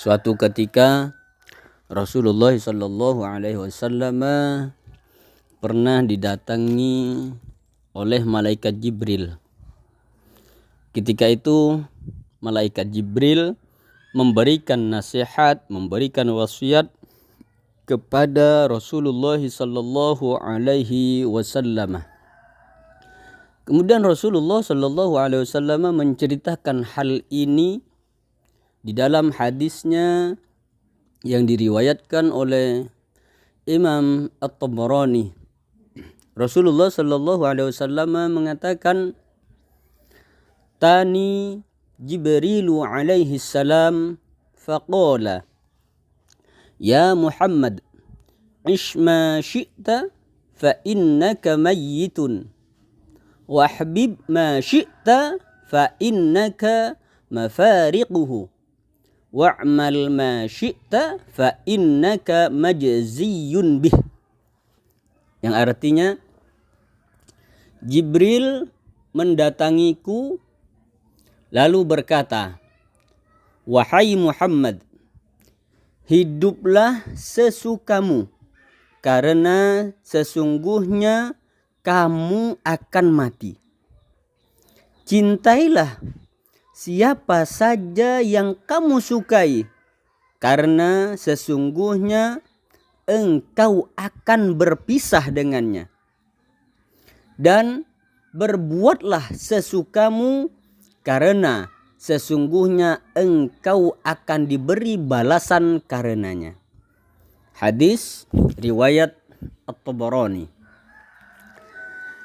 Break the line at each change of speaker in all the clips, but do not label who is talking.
Suatu ketika Rasulullah Shallallahu Alaihi Wasallam pernah didatangi oleh malaikat Jibril. Ketika itu malaikat Jibril memberikan nasihat, memberikan wasiat kepada Rasulullah Shallallahu Alaihi Wasallam. Kemudian Rasulullah Shallallahu Alaihi Wasallam menceritakan hal ini di dalam hadisnya yang diriwayatkan oleh Imam At-Tabarani. Rasulullah Shallallahu Alaihi Wasallam mengatakan, Tani Jibrilu alaihi salam faqala, Ya Muhammad, ish ma syi'ta fa innaka mayyitun, wahbib ma syi'ta fa innaka mafariquhu, wa'mal ma syi'ta fa innaka majziyun bih. Yang artinya, Jibril mendatangiku lalu berkata, Wahai Muhammad, hiduplah sesukamu, karena sesungguhnya kamu akan mati. Cintailah siapa saja yang kamu sukai, karena sesungguhnya engkau akan berpisah dengannya. Dan berbuatlah sesukamu, karena sesungguhnya engkau akan diberi balasan karenanya. Hadis riwayat At-Tabarani.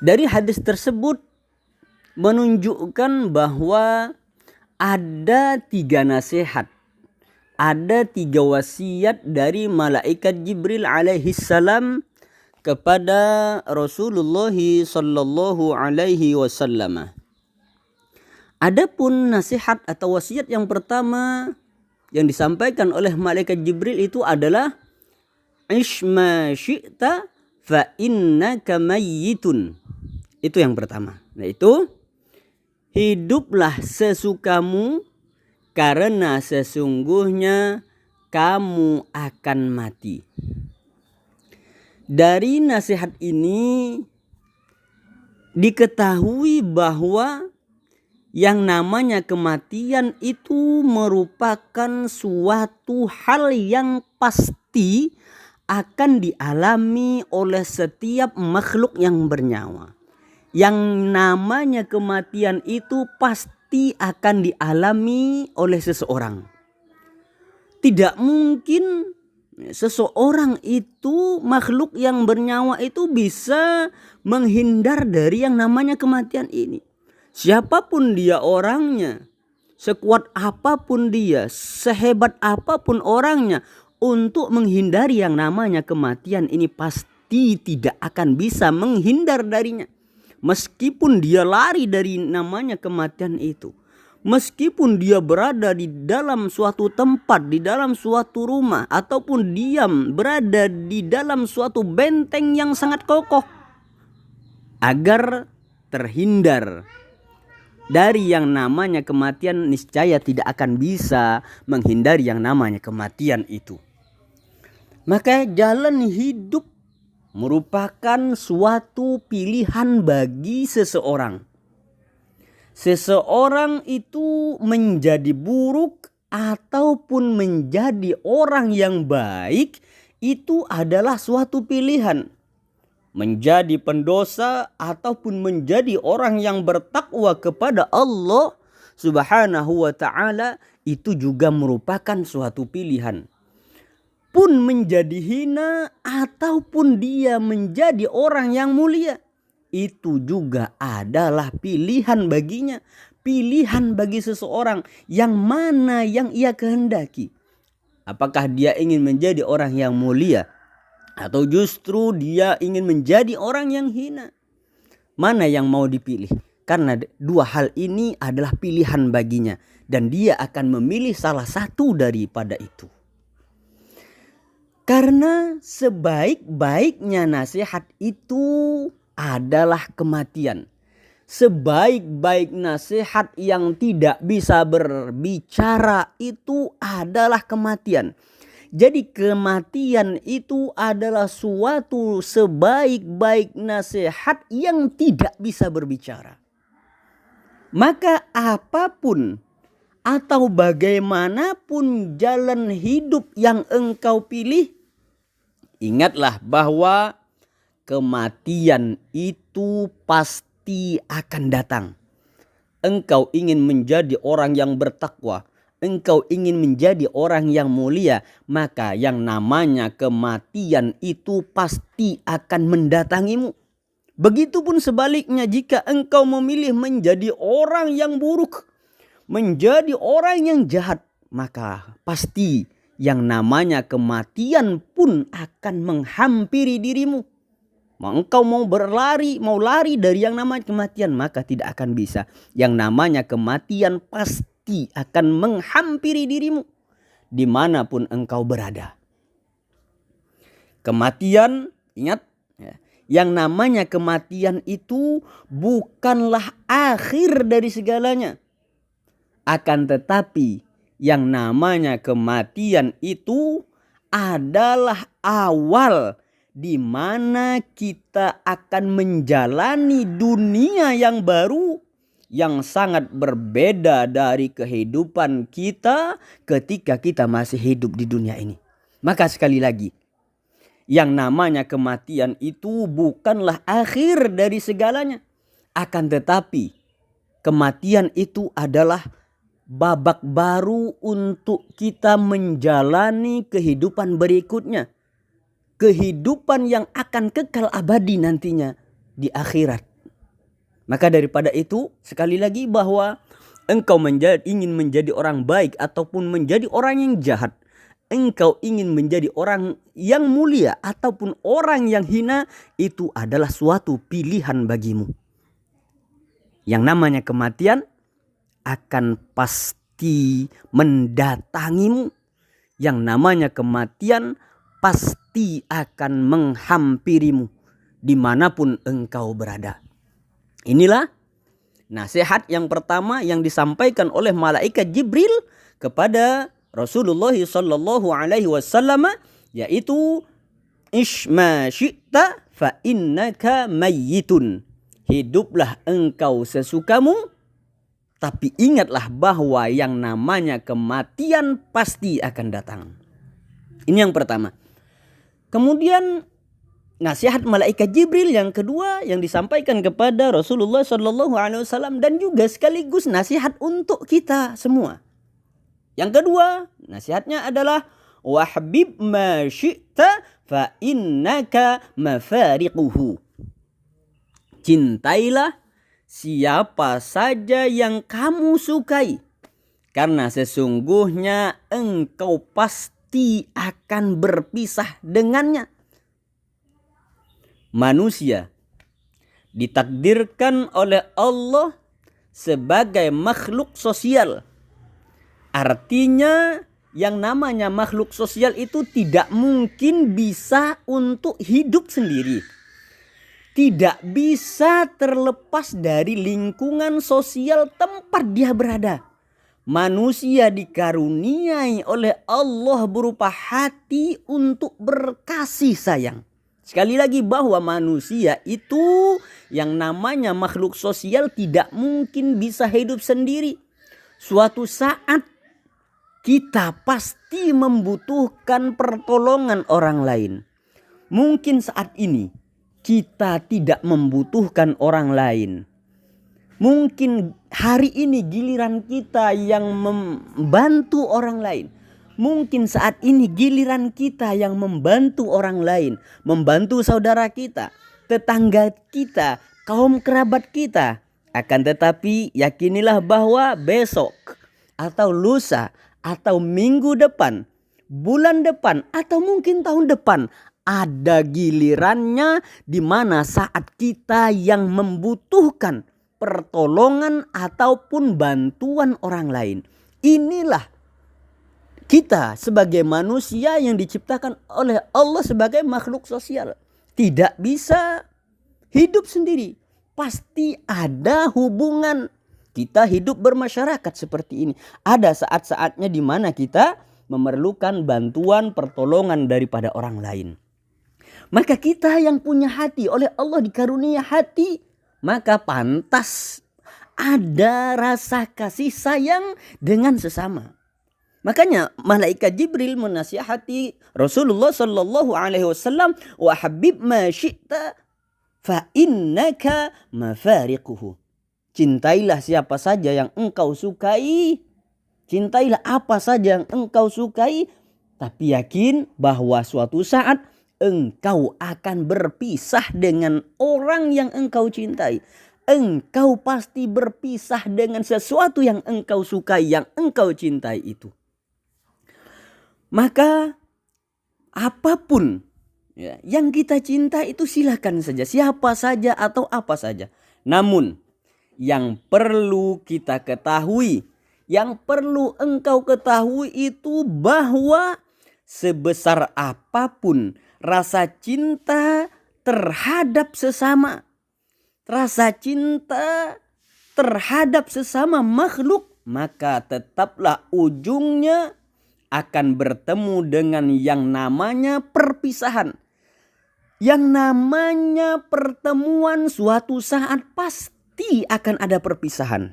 Dari hadis tersebut menunjukkan bahwa ada 3 nasihat, ada 3 wasiat dari malaikat Jibril alaihi salam kepada Rasulullah sallallahu alaihi wasallam. Adapun nasihat atau wasiat yang pertama yang disampaikan oleh malaikat Jibril itu adalah ish ma syi'ta fa innaka mayyitun. Itu yang pertama. Yaitu hiduplah sesukamu, karena sesungguhnya kamu akan mati. Dari nasihat ini diketahui bahwa yang namanya kematian itu merupakan suatu hal yang pasti akan dialami oleh setiap makhluk yang bernyawa. Yang namanya kematian itu pasti akan dialami oleh seseorang. Tidak mungkin seseorang itu, makhluk yang bernyawa itu bisa menghindar dari yang namanya kematian ini. Siapapun dia orangnya, sekuat apapun dia, sehebat apapun orangnya, untuk menghindari yang namanya kematian ini pasti tidak akan bisa menghindar darinya. Meskipun dia lari dari namanya kematian itu, meskipun dia berada di dalam suatu tempat, di dalam suatu rumah, ataupun diam berada di dalam suatu benteng yang sangat kokoh, agar terhindar dari yang namanya kematian, niscaya tidak akan bisa menghindari yang namanya kematian itu. Maka jalan hidup merupakan suatu pilihan bagi seseorang. Seseorang itu menjadi buruk ataupun menjadi orang yang baik, itu adalah suatu pilihan. Menjadi pendosa ataupun menjadi orang yang bertakwa kepada Allah Subhanahu wa ta'ala, itu juga merupakan suatu pilihan. Pun menjadi hina ataupun dia menjadi orang yang mulia, itu juga adalah pilihan baginya. Pilihan bagi seseorang yang mana yang ia kehendaki. Apakah dia ingin menjadi orang yang mulia, atau justru dia ingin menjadi orang yang hina? Mana yang mau dipilih? Karena 2 hal ini adalah pilihan baginya, dan dia akan memilih salah satu daripada itu. Karena sebaik-baiknya nasihat itu adalah kematian. sebaik-baik nasihat yang tidak bisa berbicara itu adalah kematian. Jadi kematian itu adalah suatu sebaik-baik nasihat yang tidak bisa berbicara. Maka apapun atau bagaimanapun jalan hidup yang engkau pilih, ingatlah bahwa kematian itu pasti akan datang. Engkau ingin menjadi orang yang bertakwa, engkau ingin menjadi orang yang mulia, maka yang namanya kematian itu pasti akan mendatangimu. Begitupun sebaliknya, jika engkau memilih menjadi orang yang buruk, menjadi orang yang jahat, maka pasti yang namanya kematian pun akan menghampiri dirimu. Engkau mau lari dari yang namanya kematian, maka tidak akan bisa. Yang namanya kematian pasti akan menghampiri dirimu dimanapun engkau berada. Kematian, ingat, yang namanya kematian itu bukanlah akhir dari segalanya. Akan tetapi yang namanya kematian itu adalah awal di mana kita akan menjalani dunia yang baru yang sangat berbeda dari kehidupan kita ketika kita masih hidup di dunia ini. Maka sekali lagi, yang namanya kematian itu bukanlah akhir dari segalanya. Akan tetapi kematian itu adalah babak baru untuk kita menjalani kehidupan berikutnya. Kehidupan yang akan kekal abadi nantinya di akhirat. Maka daripada itu, sekali lagi, bahwa engkau ingin menjadi orang baik ataupun menjadi orang yang jahat, engkau ingin menjadi orang yang mulia ataupun orang yang hina, itu adalah suatu pilihan bagimu. Yang namanya kematian akan pasti mendatangimu. Yang namanya kematian pasti akan menghampirimu dimanapun engkau berada. Inilah nasihat yang pertama yang disampaikan oleh malaikat Jibril kepada Rasulullah sallallahu alaihi wasallam, yaitu Ishma syi'ta fa innaka mayyitun. Hiduplah engkau sesukamu, tapi ingatlah bahwa yang namanya kematian pasti akan datang. Ini yang pertama. Kemudian nasihat malaikat Jibril yang kedua yang disampaikan kepada Rasulullah sallallahu alaihi wasallam dan juga sekaligus nasihat untuk kita semua. Yang kedua, nasihatnya adalah wahbib ma syi'ta fa innaka mafariquhu. Cintailah siapa saja yang kamu sukai, karena sesungguhnya engkau pasti akan berpisah dengannya. Manusia ditakdirkan oleh Allah sebagai makhluk sosial. Artinya yang namanya makhluk sosial itu tidak mungkin bisa untuk hidup sendiri. Tidak bisa terlepas dari lingkungan sosial tempat dia berada. Manusia dikaruniai oleh Allah berupa hati untuk berkasih sayang. Sekali lagi, bahwa manusia itu yang namanya makhluk sosial tidak mungkin bisa hidup sendiri. Suatu saat kita pasti membutuhkan pertolongan orang lain. Mungkin saat ini kita tidak membutuhkan orang lain. Mungkin hari ini giliran kita yang membantu orang lain. Mungkin saat ini giliran kita yang membantu orang lain. Membantu saudara kita, tetangga kita, kaum kerabat kita. Akan tetapi yakinilah bahwa besok atau lusa atau minggu depan, bulan depan, atau mungkin tahun depan, ada gilirannya di mana saat kita yang membutuhkan pertolongan ataupun bantuan orang lain. Inilah kita sebagai manusia yang diciptakan oleh Allah sebagai makhluk sosial. Tidak bisa hidup sendiri. pasti ada hubungan. Kita hidup bermasyarakat seperti ini. Ada saat-saatnya di mana kita memerlukan bantuan pertolongan daripada orang lain. Maka kita yang punya hati, oleh Allah dikarunia hati, maka pantas ada rasa kasih sayang dengan sesama. Makanya malaikat Jibril menasihati Rasulullah sallallahu alaihi wasallam, wa habib ma syi'ta fa innaka mafariquhu. Cintailah siapa saja yang engkau sukai, cintailah apa saja yang engkau sukai, tapi yakin bahwa suatu saat engkau akan berpisah dengan orang yang engkau cintai. Engkau pasti berpisah dengan sesuatu yang engkau sukai, yang engkau cintai itu. Maka apapun ya, yang kita cinta itu silakan saja, siapa saja atau apa saja. Namun yang perlu kita ketahui, yang perlu engkau ketahui itu bahwa sebesar apapun rasa cinta terhadap sesama, rasa cinta terhadap sesama makhluk, maka tetaplah ujungnya akan bertemu dengan yang namanya perpisahan. Yang namanya pertemuan suatu saat pasti akan ada perpisahan.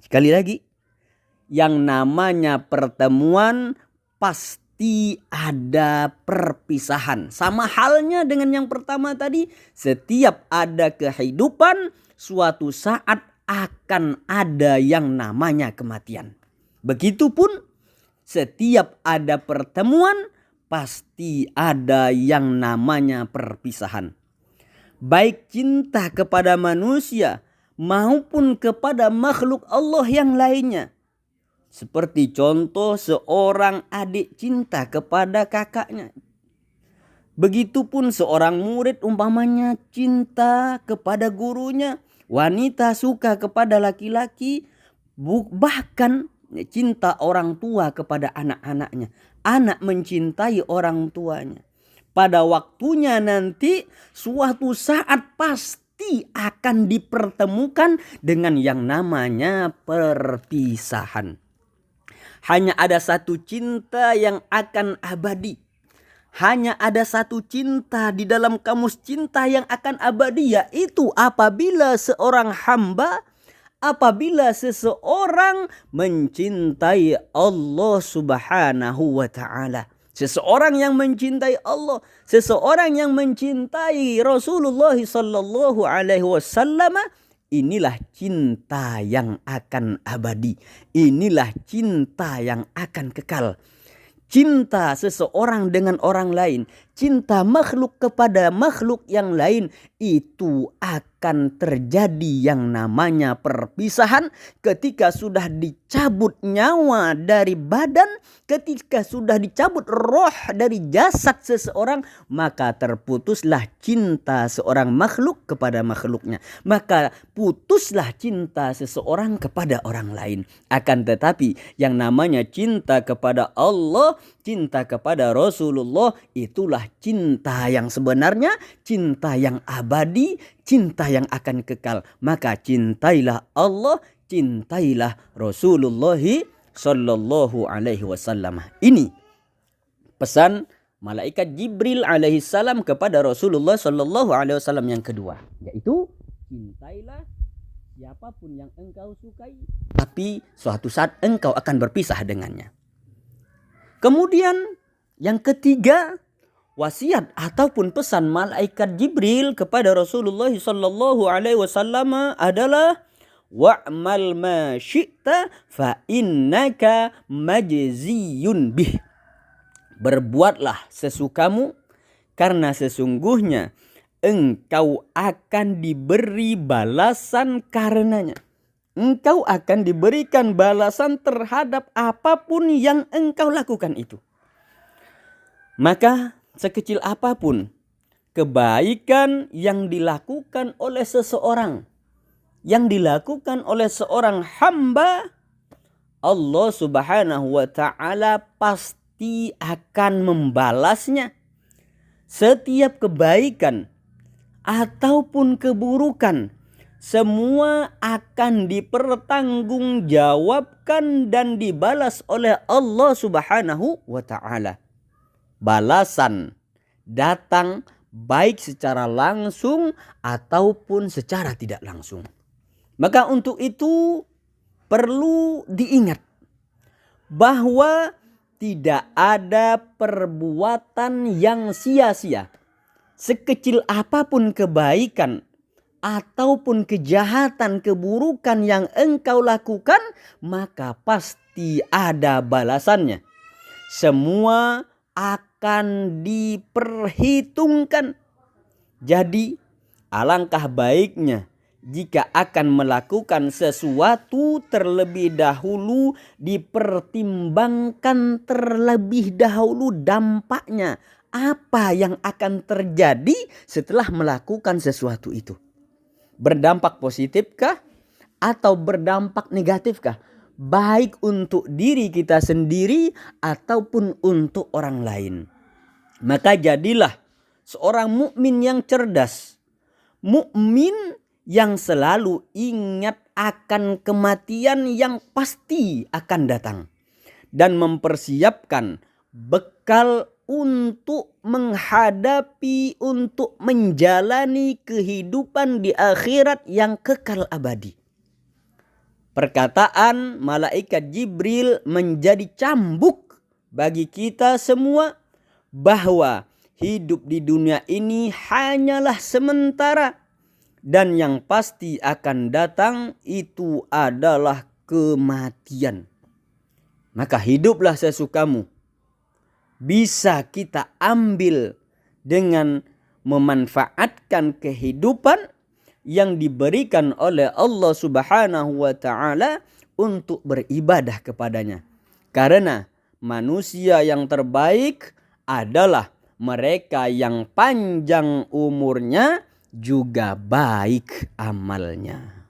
Sekali lagi, yang namanya pertemuan pasti ada perpisahan. Sama halnya dengan yang pertama tadi, setiap ada kehidupan, suatu saat akan ada yang namanya kematian. Begitupun setiap ada pertemuan, pasti ada yang namanya perpisahan. Baik cinta kepada manusia maupun kepada makhluk Allah yang lainnya. Seperti contoh seorang adik cinta kepada kakaknya. Begitupun seorang murid umpamanya cinta kepada gurunya. Wanita suka kepada laki-laki. Bahkan cinta orang tua kepada anak-anaknya. Anak mencintai orang tuanya. Pada waktunya nanti suatu saat pasti akan dipertemukan dengan yang namanya perpisahan. Hanya ada satu cinta yang akan abadi. Hanya ada satu cinta di dalam kamus cinta yang akan abadi, yaitu apabila seorang hamba, apabila seseorang mencintai Allah Subhanahu wa ta'ala. Seseorang yang mencintai Allah, seseorang yang mencintai Rasulullah sallallahu alaihi wasallam, inilah cinta yang akan abadi. Inilah cinta yang akan kekal. Cinta seseorang dengan orang lain, cinta makhluk kepada makhluk yang lain, itu akan terjadi yang namanya perpisahan ketika sudah dicabut nyawa dari badan, ketika sudah dicabut roh dari jasad seseorang, maka terputuslah cinta seorang makhluk kepada makhluknya. Maka putuslah cinta seseorang kepada orang lain. Akan tetapi yang namanya cinta kepada Allah, cinta kepada Rasulullah, itulah cinta yang sebenarnya, cinta yang abadi, cinta yang akan kekal. Maka cintailah Allah, cintailah Rasulullah sallallahu alaihi wasallam. Ini pesan malaikat Jibril alaihi salam kepada Rasulullah sallallahu alaihi wasallam yang kedua, yaitu cintailah siapapun yang engkau sukai, tapi suatu saat engkau akan berpisah dengannya. Kemudian yang ketiga, wasiat ataupun pesan malaikat Jibril kepada Rasulullah sallallahu alaihi wasallam adalah wa'mal ma syi'ta fa innaka majziyun bih. Berbuatlah sesukamu karena sesungguhnya engkau akan diberi balasan karenanya. Engkau akan diberikan balasan terhadap apapun yang engkau lakukan itu. Maka sekecil apapun kebaikan yang dilakukan oleh seseorang, yang dilakukan oleh seorang hamba, Allah Subhanahu wa ta'ala pasti akan membalasnya. Setiap kebaikan ataupun keburukan, semua akan dipertanggungjawabkan dan dibalas oleh Allah Subhanahu wa ta'ala. Balasan datang baik secara langsung ataupun secara tidak langsung. Maka untuk itu perlu diingat bahwa tidak ada perbuatan yang sia-sia. Sekecil apapun kebaikan ataupun kejahatan, keburukan yang engkau lakukan, maka pasti ada balasannya. Semua akan diperhitungkan. Jadi alangkah baiknya jika akan melakukan sesuatu terlebih dahulu dipertimbangkan terlebih dahulu dampaknya. Apa yang akan terjadi setelah melakukan sesuatu itu? Berdampak positifkah atau berdampak negatifkah? Baik untuk diri kita sendiri ataupun untuk orang lain. Maka jadilah seorang mukmin yang cerdas. Mukmin yang selalu ingat akan kematian yang pasti akan datang. Dan mempersiapkan bekal untuk menghadapi, untuk menjalani kehidupan di akhirat yang kekal abadi. Perkataan malaikat Jibril menjadi cambuk bagi kita semua bahwa hidup di dunia ini hanyalah sementara dan yang pasti akan datang itu adalah kematian. Maka hiduplah sesukamu. Bisa kita ambil dengan memanfaatkan kehidupan yang diberikan oleh Allah Subhanahu wa ta'ala untuk beribadah kepadanya. Karena manusia yang terbaik adalah mereka yang panjang umurnya juga baik amalnya.